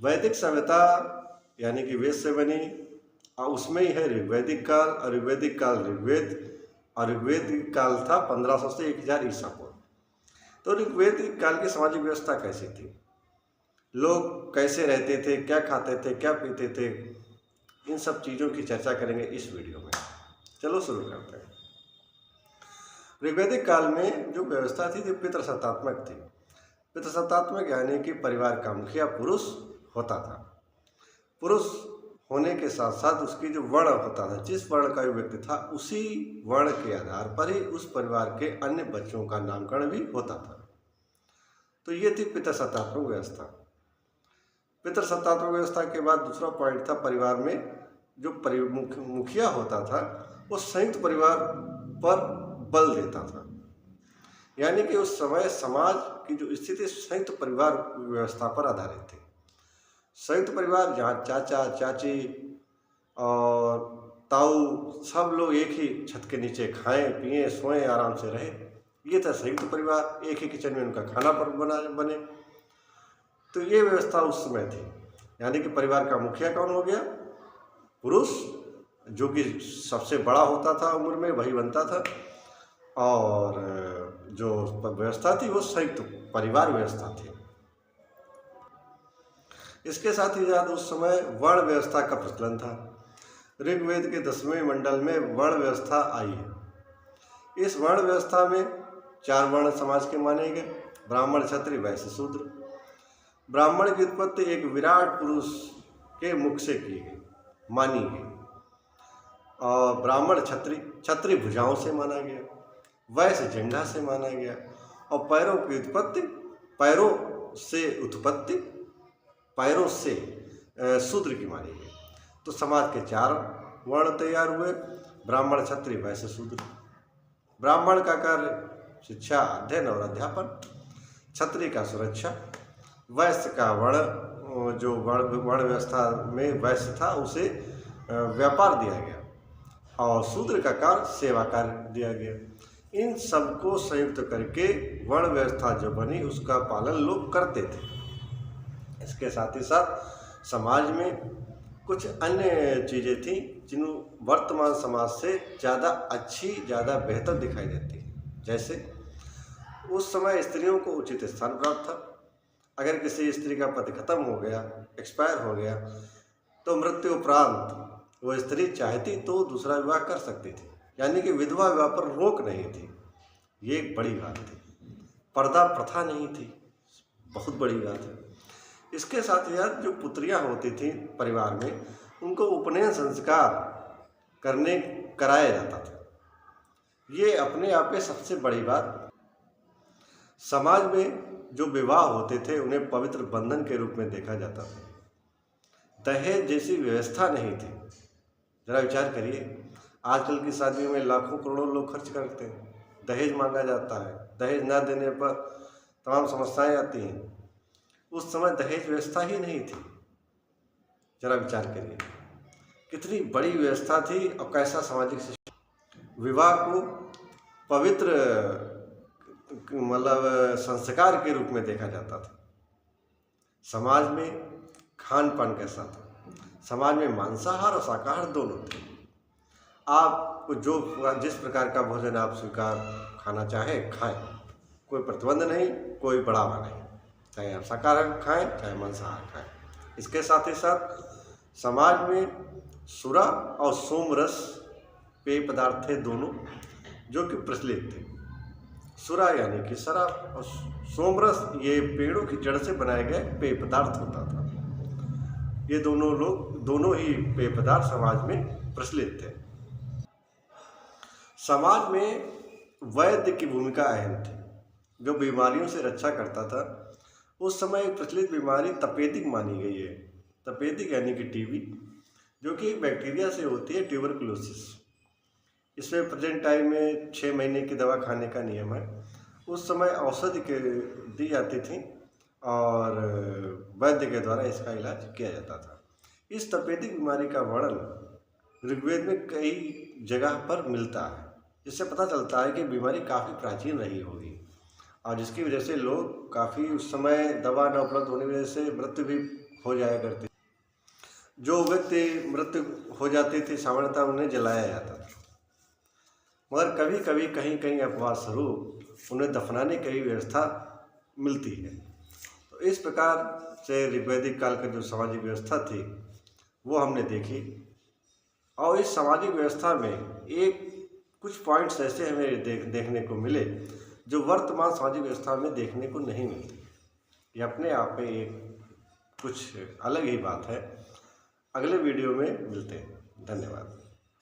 वैदिक सभ्यता यानी कि वेद से बनी और उसमें ही है ऋग्वैदिक काल और ऋग्वैदिक काल ऋग्वेद और ऋग्वेदिक काल था 1500 से 1000 ईसा पूर्व। तो ऋग्वैदिक काल की सामाजिक व्यवस्था कैसी थी, लोग कैसे रहते थे, क्या खाते थे, क्या पीते थे, इन सब चीज़ों की चर्चा करेंगे इस वीडियो में। चलो शुरू करते हैं। ऋग्वैदिक काल में जो व्यवस्था थी जो पितृसत्तात्मक थी। पितृसत्तात्मक यानी कि परिवार का मुखिया पुरुष होता था। पुरुष होने के साथ साथ उसकी जो वर्ण होता था, जिस वर्ण का व्यक्ति था उसी वर्ण के आधार पर ही उस परिवार के अन्य बच्चों का नामकरण भी होता था। तो ये थी पितृसत्तात्मक व्यवस्था। पितृसत्तात्मक व्यवस्था के बाद दूसरा पॉइंट था परिवार में जो मुखिया होता था वो संयुक्त परिवार पर बल देता था। यानी कि उस समय समाज की जो स्थिति संयुक्त परिवार व्यवस्था पर आधारित थी। संयुक्त परिवार जहाँ चाचा चाची और ताऊ सब लोग एक ही छत के नीचे खाएं पिएं सोएं आराम से रहे, ये था संयुक्त परिवार। एक ही किचन में उनका खाना पर बने। तो ये व्यवस्था उस समय थी। यानी कि परिवार का मुखिया कौन हो गया? पुरुष, जो कि सबसे बड़ा होता था उम्र में, वही बनता था। और जो व्यवस्था थी वो संयुक्त परिवार व्यवस्था थी। इसके साथ ही साथ उस समय वर्ण व्यवस्था का प्रचलन था। ऋग्वेद के 10वें मंडल में वर्ण व्यवस्था आई है। इस वर्ण व्यवस्था में 4 वर्ण समाज के माने गए: ब्राह्मण, क्षत्रिय, वैश्य, शूद्र। ब्राह्मण की उत्पत्ति एक विराट पुरुष के मुख से की गई, मानी गई। और ब्राह्मण क्षत्रिय भुजाओं से माना गया, वैश्य जंघा से माना गया। और पैरों की उत्पत्ति पैरों से शूद्र की मानी गई। तो समाज के 4 वर्ण तैयार हुए: ब्राह्मण, क्षत्रिय, वैश्य, शूद्र। ब्राह्मण का कार्य शिक्षा, अध्ययन और अध्यापन, क्षत्रिय का सुरक्षा, वैश्य का वर्ण व्यवस्था में वैश्य था उसे व्यापार दिया गया, और शूद्र का कार्य सेवा कार्य दिया गया। इन सबको संयुक्त करके वर्ण व्यवस्था जो बनी उसका पालन लोग करते थे। इसके साथ ही साथ समाज में कुछ अन्य चीज़ें थीं जिन वर्तमान समाज से ज़्यादा अच्छी, ज़्यादा बेहतर दिखाई देती हैं। जैसे उस समय स्त्रियों को उचित स्थान प्राप्त था। अगर किसी स्त्री का पति खत्म हो गया, एक्सपायर हो गया, तो मृत्यु उपरांत वो स्त्री चाहती तो दूसरा विवाह कर सकती थी। यानी कि विधवा विवाह पर रोक नहीं थी। ये एक बड़ी बात थी। पर्दा प्रथा नहीं थी, बहुत बड़ी बात है। इसके साथ ही साथ जो पुत्रियां होती थी परिवार में, उनको उपनयन संस्कार कराया जाता था। ये अपने आप में सबसे बड़ी बात। समाज में जो विवाह होते थे उन्हें पवित्र बंधन के रूप में देखा जाता था। दहेज जैसी व्यवस्था नहीं थी। जरा विचार करिए, आजकल की शादियों में लाखों करोड़ों लोग खर्च करते हैं, दहेज मांगा जाता है, दहेज न देने पर तमाम समस्याएं आती हैं। उस समय दहेज व्यवस्था ही नहीं थी। जरा विचार करिए, कितनी बड़ी व्यवस्था थी और कैसा सामाजिक सिस्टम। विवाह को पवित्र संस्कार के रूप में देखा जाता था। समाज में खान पान कैसा था? समाज में मांसाहार और शाकाहार दोनों थे। आप जिस प्रकार का भोजन आप स्वीकार खाना चाहे खाएं, कोई प्रतिबंध नहीं, कोई बढ़ावा नहीं। चाहे आप शाकाहार खाएं चाहे मांसाहार खाएं। इसके साथ ही साथ समाज में सुरा और सोमरस पेय पदार्थ थे दोनों, जो कि प्रचलित थे। सुरा यानी कि शराब और सोमरस ये पेड़ों की जड़ से बनाए गए पेय पदार्थ होता था। ये दोनों ही पेय पदार्थ समाज में प्रचलित थे। समाज में वैद्य की भूमिका अहम थी, जो बीमारियों से रक्षा करता था। उस समय एक प्रचलित बीमारी तपेदिक मानी गई है। तपेदिक यानी कि टीबी, जो कि बैक्टीरिया से होती है, ट्यूबरकुलोसिस। इसमें प्रेजेंट टाइम में 6 महीने की दवा खाने का नियम है। उस समय औषधि दी जाती थी और वैद्य के द्वारा इसका इलाज किया जाता था। इस तपेदिक बीमारी का वर्णन ऋग्वेद में कई जगह पर मिलता है, जिससे पता चलता है कि बीमारी काफ़ी प्राचीन रही होगी और जिसकी वजह से लोग काफ़ी उस समय दवा न उपलब्ध होने की वजह से मृत्यु भी हो जाया करती। जो व्यक्ति मृत्यु हो जाते थे सामान्यतः उन्हें जलाया जाता था, मगर कभी कभी कहीं कहीं अपवाद स्वरूप उन्हें दफनाने की व्यवस्था मिलती है। तो इस प्रकार से ऋग्वैदिक काल का जो सामाजिक व्यवस्था थी वो हमने देखी, और इस सामाजिक व्यवस्था में एक कुछ पॉइंट्स ऐसे हमें देखने को मिले जो वर्तमान सामाजिक व्यवस्था में देखने को नहीं मिलते। ये अपने आप में एक कुछ अलग ही बात है। अगले वीडियो में मिलते हैं। धन्यवाद।